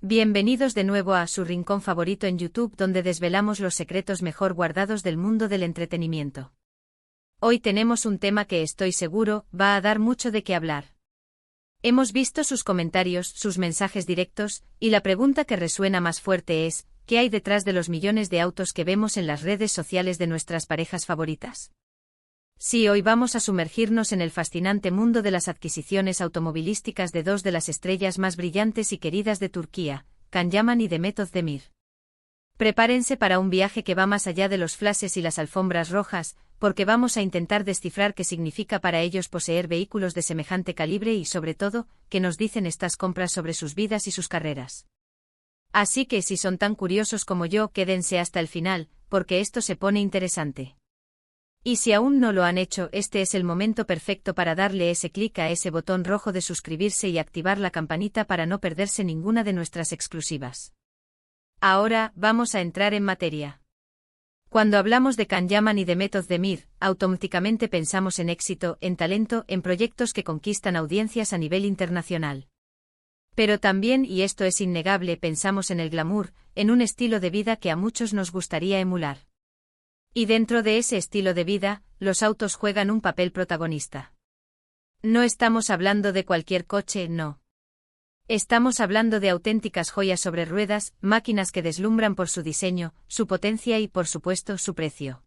Bienvenidos de nuevo a su rincón favorito en YouTube, donde desvelamos los secretos mejor guardados del mundo del entretenimiento. Hoy tenemos un tema que estoy seguro va a dar mucho de qué hablar. Hemos visto sus comentarios, sus mensajes directos, y la pregunta que resuena más fuerte es: ¿qué hay detrás de los millones de autos que vemos en las redes sociales de nuestras parejas favoritas? Sí, hoy vamos a sumergirnos en el fascinante mundo de las adquisiciones automovilísticas de dos de las estrellas más brillantes y queridas de Turquía, Can Yaman y Demet Özdemir. Prepárense para un viaje que va más allá de los flashes y las alfombras rojas, porque vamos a intentar descifrar qué significa para ellos poseer vehículos de semejante calibre y, sobre todo, qué nos dicen estas compras sobre sus vidas y sus carreras. Así que si son tan curiosos como yo, quédense hasta el final, porque esto se pone interesante. Y si aún no lo han hecho, este es el momento perfecto para darle ese clic a ese botón rojo de suscribirse y activar la campanita para no perderse ninguna de nuestras exclusivas. Ahora, vamos a entrar en materia. Cuando hablamos de Can Yaman y Demet Özdemir, automáticamente pensamos en éxito, en talento, en proyectos que conquistan audiencias a nivel internacional. Pero también, y esto es innegable, pensamos en el glamour, en un estilo de vida que a muchos nos gustaría emular. Y dentro de ese estilo de vida, los autos juegan un papel protagonista. No estamos hablando de cualquier coche, no. Estamos hablando de auténticas joyas sobre ruedas, máquinas que deslumbran por su diseño, su potencia y, por supuesto, su precio.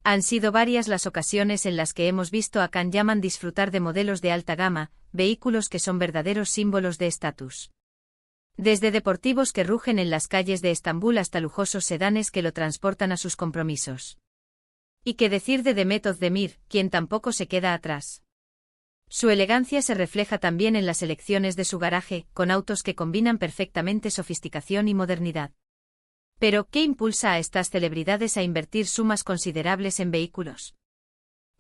Han sido varias las ocasiones en las que hemos visto a Can Yaman disfrutar de modelos de alta gama, vehículos que son verdaderos símbolos de estatus. Desde deportivos que rugen en las calles de Estambul hasta lujosos sedanes que lo transportan a sus compromisos. ¿Y qué decir de Demet Özdemir, quien tampoco se queda atrás? Su elegancia se refleja también en las elecciones de su garaje, con autos que combinan perfectamente sofisticación y modernidad. Pero, ¿qué impulsa a estas celebridades a invertir sumas considerables en vehículos?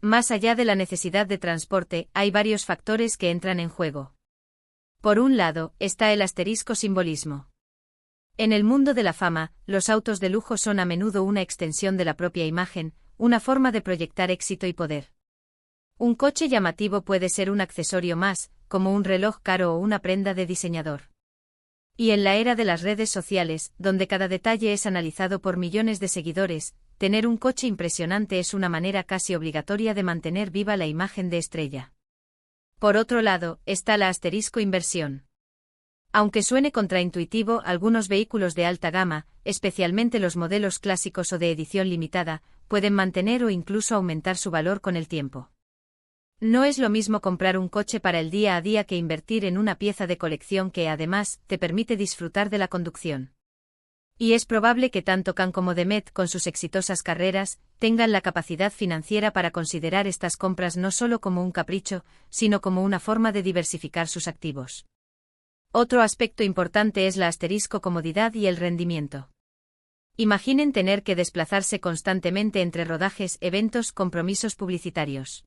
Más allá de la necesidad de transporte, hay varios factores que entran en juego. Por un lado, está el asterisco simbolismo. En el mundo de la fama, los autos de lujo son a menudo una extensión de la propia imagen, una forma de proyectar éxito y poder. Un coche llamativo puede ser un accesorio más, como un reloj caro o una prenda de diseñador. Y en la era de las redes sociales, donde cada detalle es analizado por millones de seguidores, tener un coche impresionante es una manera casi obligatoria de mantener viva la imagen de estrella. Por otro lado, está la asterisco inversión. Aunque suene contraintuitivo, algunos vehículos de alta gama, especialmente los modelos clásicos o de edición limitada, pueden mantener o incluso aumentar su valor con el tiempo. No es lo mismo comprar un coche para el día a día que invertir en una pieza de colección que, además, te permite disfrutar de la conducción. Y es probable que tanto Can como Demet, con sus exitosas carreras, tengan la capacidad financiera para considerar estas compras no solo como un capricho, sino como una forma de diversificar sus activos. Otro aspecto importante es la asterisco comodidad y el rendimiento. Imaginen tener que desplazarse constantemente entre rodajes, eventos, compromisos publicitarios.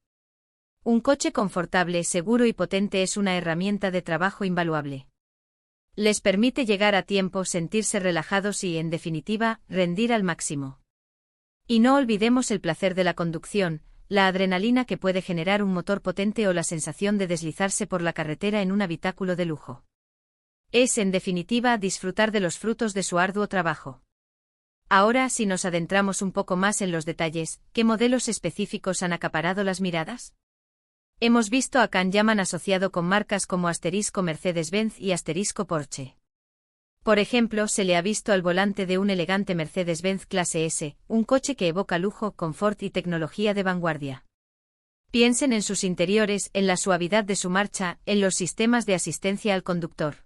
Un coche confortable, seguro y potente es una herramienta de trabajo invaluable. Les permite llegar a tiempo, sentirse relajados y, en definitiva, rendir al máximo. Y no olvidemos el placer de la conducción, la adrenalina que puede generar un motor potente o la sensación de deslizarse por la carretera en un habitáculo de lujo. Es, en definitiva, disfrutar de los frutos de su arduo trabajo. Ahora, si nos adentramos un poco más en los detalles, ¿qué modelos específicos han acaparado las miradas? Hemos visto a Can Yaman asociado con marcas como asterisco Mercedes-Benz y asterisco Porsche. Por ejemplo, se le ha visto al volante de un elegante Mercedes-Benz Clase S, un coche que evoca lujo, confort y tecnología de vanguardia. Piensen en sus interiores, en la suavidad de su marcha, en los sistemas de asistencia al conductor.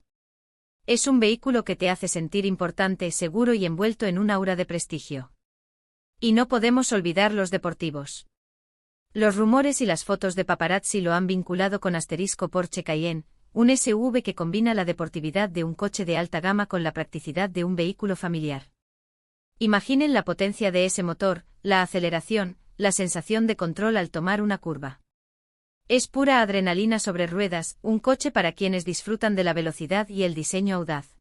Es un vehículo que te hace sentir importante, seguro y envuelto en un aura de prestigio. Y no podemos olvidar los deportivos. Los rumores y las fotos de paparazzi lo han vinculado con asterisco Porsche Cayenne, un SUV que combina la deportividad de un coche de alta gama con la practicidad de un vehículo familiar. Imaginen la potencia de ese motor, la aceleración, la sensación de control al tomar una curva. Es pura adrenalina sobre ruedas, un coche para quienes disfrutan de la velocidad y el diseño audaz.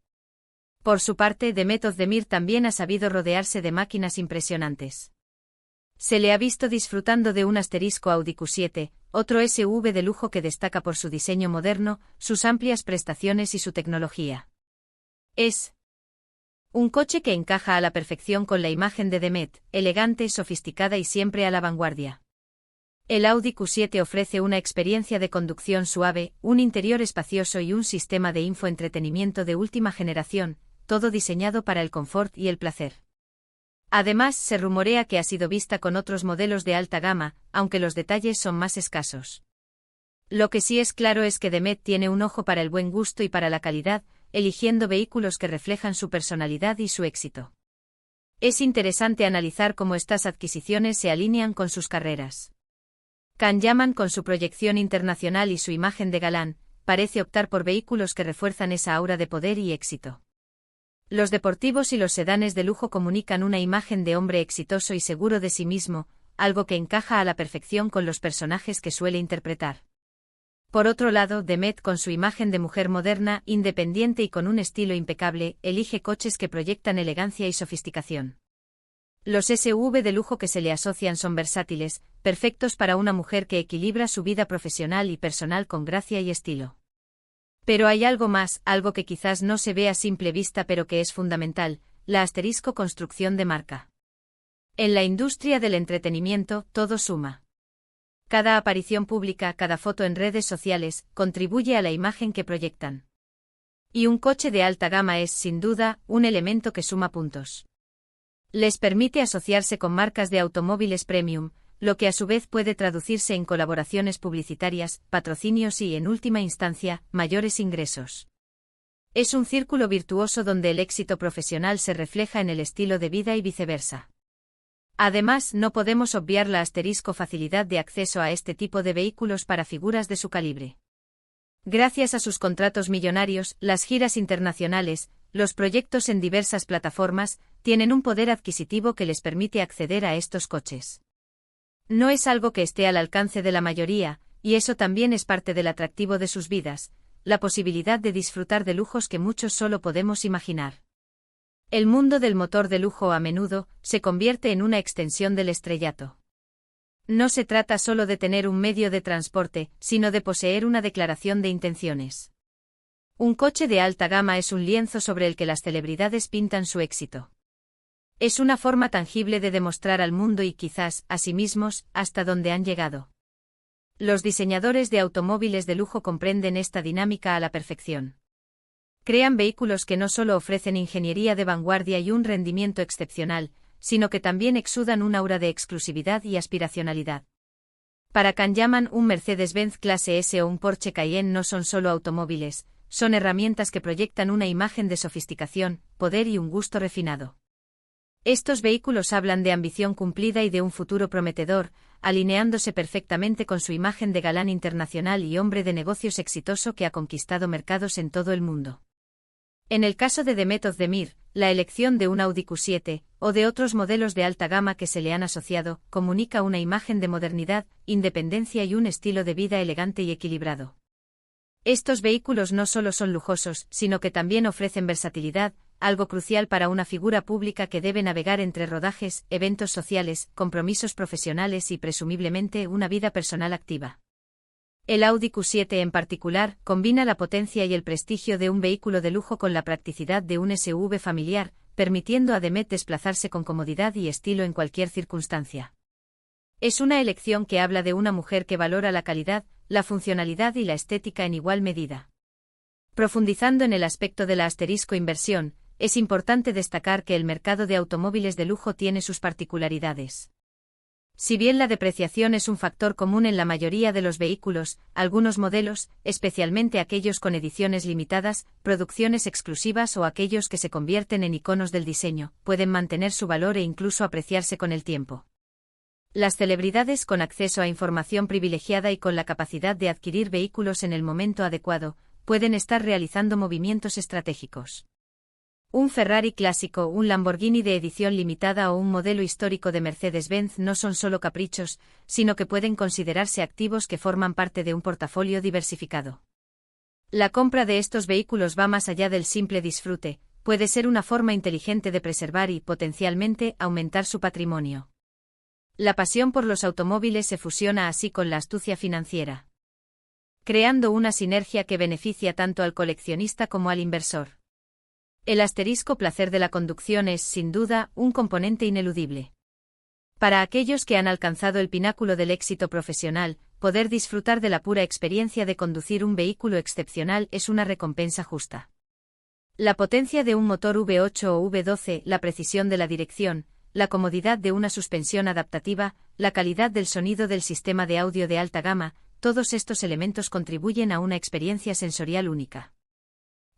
Por su parte, Demet Özdemir también ha sabido rodearse de máquinas impresionantes. Se le ha visto disfrutando de un asterisco Audi Q7, otro SUV de lujo que destaca por su diseño moderno, sus amplias prestaciones y su tecnología. Es un coche que encaja a la perfección con la imagen de Demet, elegante, sofisticada y siempre a la vanguardia. El Audi Q7 ofrece una experiencia de conducción suave, un interior espacioso y un sistema de infoentretenimiento de última generación, todo diseñado para el confort y el placer. Además, se rumorea que ha sido vista con otros modelos de alta gama, aunque los detalles son más escasos. Lo que sí es claro es que Demet tiene un ojo para el buen gusto y para la calidad, eligiendo vehículos que reflejan su personalidad y su éxito. Es interesante analizar cómo estas adquisiciones se alinean con sus carreras. Can Yaman, con su proyección internacional y su imagen de galán, parece optar por vehículos que refuerzan esa aura de poder y éxito. Los deportivos y los sedanes de lujo comunican una imagen de hombre exitoso y seguro de sí mismo, algo que encaja a la perfección con los personajes que suele interpretar. Por otro lado, Demet, con su imagen de mujer moderna, independiente y con un estilo impecable, elige coches que proyectan elegancia y sofisticación. Los SUV de lujo que se le asocian son versátiles, perfectos para una mujer que equilibra su vida profesional y personal con gracia y estilo. Pero hay algo más, algo que quizás no se ve a simple vista pero que es fundamental, la construcción de marca. En la industria del entretenimiento, todo suma. Cada aparición pública, cada foto en redes sociales, contribuye a la imagen que proyectan. Y un coche de alta gama es, sin duda, un elemento que suma puntos. Les permite asociarse con marcas de automóviles premium, lo que a su vez puede traducirse en colaboraciones publicitarias, patrocinios y, en última instancia, mayores ingresos. Es un círculo virtuoso donde el éxito profesional se refleja en el estilo de vida y viceversa. Además, no podemos obviar la facilidad de acceso a este tipo de vehículos para figuras de su calibre. Gracias a sus contratos millonarios, las giras internacionales, los proyectos en diversas plataformas, tienen un poder adquisitivo que les permite acceder a estos coches. No es algo que esté al alcance de la mayoría, y eso también es parte del atractivo de sus vidas, la posibilidad de disfrutar de lujos que muchos solo podemos imaginar. El mundo del motor de lujo a menudo se convierte en una extensión del estrellato. No se trata solo de tener un medio de transporte, sino de poseer una declaración de intenciones. Un coche de alta gama es un lienzo sobre el que las celebridades pintan su éxito. Es una forma tangible de demostrar al mundo y quizás, a sí mismos, hasta dónde han llegado. Los diseñadores de automóviles de lujo comprenden esta dinámica a la perfección. Crean vehículos que no solo ofrecen ingeniería de vanguardia y un rendimiento excepcional, sino que también exudan un aura de exclusividad y aspiracionalidad. Para Can Yaman, un Mercedes-Benz Clase S o un Porsche Cayenne no son solo automóviles, son herramientas que proyectan una imagen de sofisticación, poder y un gusto refinado. Estos vehículos hablan de ambición cumplida y de un futuro prometedor, alineándose perfectamente con su imagen de galán internacional y hombre de negocios exitoso que ha conquistado mercados en todo el mundo. En el caso de Demet Özdemir, la elección de un Audi Q7, o de otros modelos de alta gama que se le han asociado, comunica una imagen de modernidad, independencia y un estilo de vida elegante y equilibrado. Estos vehículos no solo son lujosos, sino que también ofrecen versatilidad, algo crucial para una figura pública que debe navegar entre rodajes, eventos sociales, compromisos profesionales y presumiblemente una vida personal activa. El Audi Q7 en particular combina la potencia y el prestigio de un vehículo de lujo con la practicidad de un SUV familiar, permitiendo a Demet desplazarse con comodidad y estilo en cualquier circunstancia. Es una elección que habla de una mujer que valora la calidad, la funcionalidad y la estética en igual medida. Profundizando en el aspecto de la inversión, es importante destacar que el mercado de automóviles de lujo tiene sus particularidades. Si bien la depreciación es un factor común en la mayoría de los vehículos, algunos modelos, especialmente aquellos con ediciones limitadas, producciones exclusivas o aquellos que se convierten en iconos del diseño, pueden mantener su valor e incluso apreciarse con el tiempo. Las celebridades con acceso a información privilegiada y con la capacidad de adquirir vehículos en el momento adecuado, pueden estar realizando movimientos estratégicos. Un Ferrari clásico, un Lamborghini de edición limitada o un modelo histórico de Mercedes-Benz no son solo caprichos, sino que pueden considerarse activos que forman parte de un portafolio diversificado. La compra de estos vehículos va más allá del simple disfrute, puede ser una forma inteligente de preservar y, potencialmente, aumentar su patrimonio. La pasión por los automóviles se fusiona así con la astucia financiera, creando una sinergia que beneficia tanto al coleccionista como al inversor. El asterisco placer de la conducción es, sin duda, un componente ineludible. Para aquellos que han alcanzado el pináculo del éxito profesional, poder disfrutar de la pura experiencia de conducir un vehículo excepcional es una recompensa justa. La potencia de un motor V8 o V12, la precisión de la dirección, la comodidad de una suspensión adaptativa, la calidad del sonido del sistema de audio de alta gama, todos estos elementos contribuyen a una experiencia sensorial única.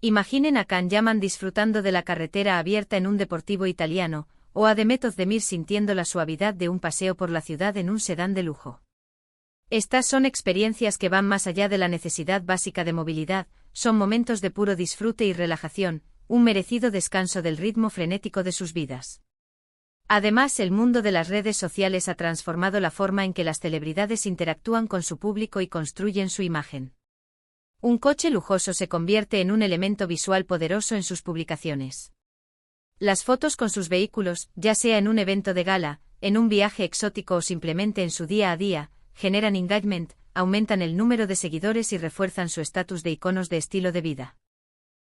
Imaginen a Can Yaman disfrutando de la carretera abierta en un deportivo italiano, o a Demet Özdemir sintiendo la suavidad de un paseo por la ciudad en un sedán de lujo. Estas son experiencias que van más allá de la necesidad básica de movilidad, son momentos de puro disfrute y relajación, un merecido descanso del ritmo frenético de sus vidas. Además, el mundo de las redes sociales ha transformado la forma en que las celebridades interactúan con su público y construyen su imagen. Un coche lujoso se convierte en un elemento visual poderoso en sus publicaciones. Las fotos con sus vehículos, ya sea en un evento de gala, en un viaje exótico o simplemente en su día a día, generan engagement, aumentan el número de seguidores y refuerzan su estatus de iconos de estilo de vida.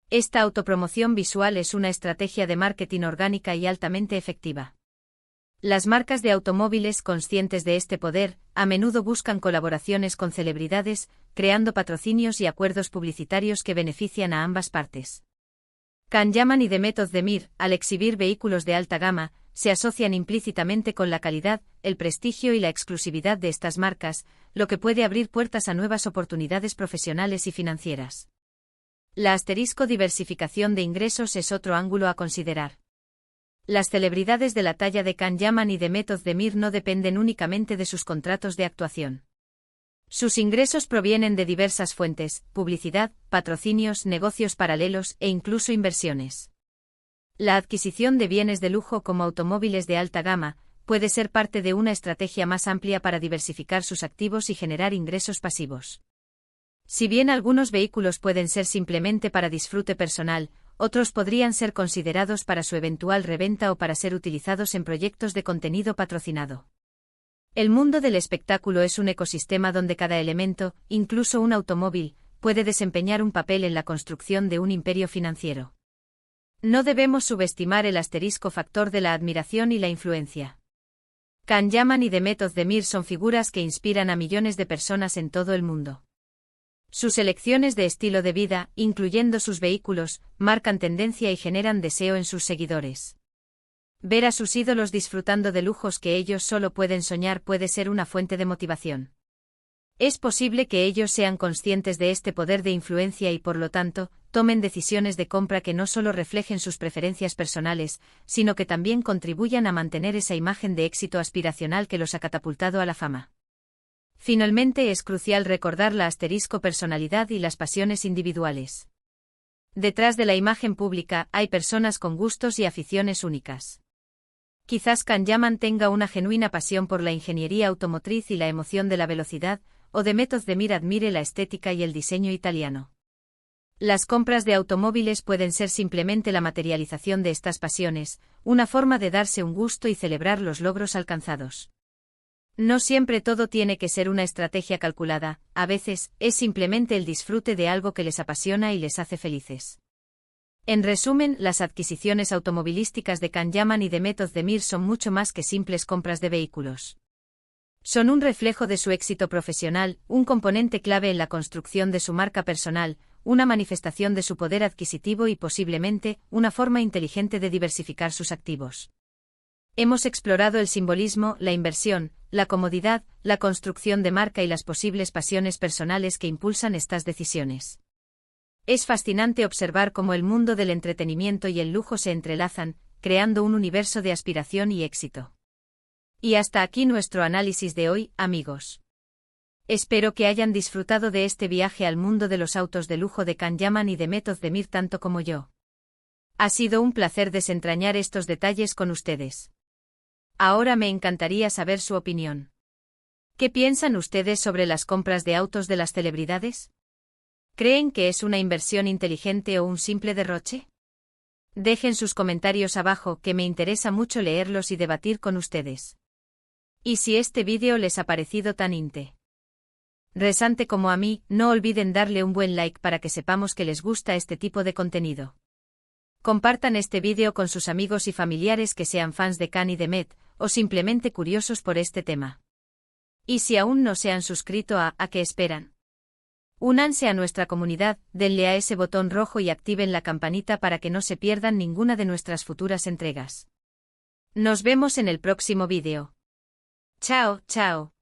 Esta autopromoción visual es una estrategia de marketing orgánica y altamente efectiva. Las marcas de automóviles, conscientes de este poder, a menudo buscan colaboraciones con celebridades, creando patrocinios y acuerdos publicitarios que benefician a ambas partes. Can Yaman y Demet Özdemir, al exhibir vehículos de alta gama, se asocian implícitamente con la calidad, el prestigio y la exclusividad de estas marcas, lo que puede abrir puertas a nuevas oportunidades profesionales y financieras. La asterisco diversificación de ingresos es otro ángulo a considerar. Las celebridades de la talla de Can Yaman y Demet Özdemir no dependen únicamente de sus contratos de actuación. Sus ingresos provienen de diversas fuentes: publicidad, patrocinios, negocios paralelos e incluso inversiones. La adquisición de bienes de lujo como automóviles de alta gama puede ser parte de una estrategia más amplia para diversificar sus activos y generar ingresos pasivos. Si bien algunos vehículos pueden ser simplemente para disfrute personal, otros podrían ser considerados para su eventual reventa o para ser utilizados en proyectos de contenido patrocinado. El mundo del espectáculo es un ecosistema donde cada elemento, incluso un automóvil, puede desempeñar un papel en la construcción de un imperio financiero. No debemos subestimar el asterisco factor de la admiración y la influencia. Can Yaman y Demet Özdemir son figuras que inspiran a millones de personas en todo el mundo. Sus elecciones de estilo de vida, incluyendo sus vehículos, marcan tendencia y generan deseo en sus seguidores. Ver a sus ídolos disfrutando de lujos que ellos solo pueden soñar puede ser una fuente de motivación. Es posible que ellos sean conscientes de este poder de influencia y, por lo tanto, tomen decisiones de compra que no solo reflejen sus preferencias personales, sino que también contribuyan a mantener esa imagen de éxito aspiracional que los ha catapultado a la fama. Finalmente, es crucial recordar la asterisco personalidad y las pasiones individuales. Detrás de la imagen pública hay personas con gustos y aficiones únicas. Quizás Can Yaman tenga una genuina pasión por la ingeniería automotriz y la emoción de la velocidad, o Demet Özdemir admire la estética y el diseño italiano. Las compras de automóviles pueden ser simplemente la materialización de estas pasiones, una forma de darse un gusto y celebrar los logros alcanzados. No siempre todo tiene que ser una estrategia calculada, a veces, es simplemente el disfrute de algo que les apasiona y les hace felices. En resumen, las adquisiciones automovilísticas de Can Yaman y Demet Özdemir son mucho más que simples compras de vehículos. Son un reflejo de su éxito profesional, un componente clave en la construcción de su marca personal, una manifestación de su poder adquisitivo y posiblemente, una forma inteligente de diversificar sus activos. Hemos explorado el simbolismo, la inversión, la comodidad, la construcción de marca y las posibles pasiones personales que impulsan estas decisiones. Es fascinante observar cómo el mundo del entretenimiento y el lujo se entrelazan, creando un universo de aspiración y éxito. Y hasta aquí nuestro análisis de hoy, amigos. Espero que hayan disfrutado de este viaje al mundo de los autos de lujo de Can Yaman y Demet Özdemir tanto como yo. Ha sido un placer desentrañar estos detalles con ustedes. Ahora me encantaría saber su opinión. ¿Qué piensan ustedes sobre las compras de autos de las celebridades? ¿Creen que es una inversión inteligente o un simple derroche? Dejen sus comentarios abajo, que me interesa mucho leerlos y debatir con ustedes. Y si este vídeo les ha parecido tan interesante como a mí, no olviden darle un buen like para que sepamos que les gusta este tipo de contenido. Compartan este vídeo con sus amigos y familiares que sean fans de Khan y de Met, o simplemente curiosos por este tema. Y si aún no se han suscrito ¿a qué esperan? Únanse a nuestra comunidad, denle a ese botón rojo y activen la campanita para que no se pierdan ninguna de nuestras futuras entregas. Nos vemos en el próximo vídeo. Chao, chao.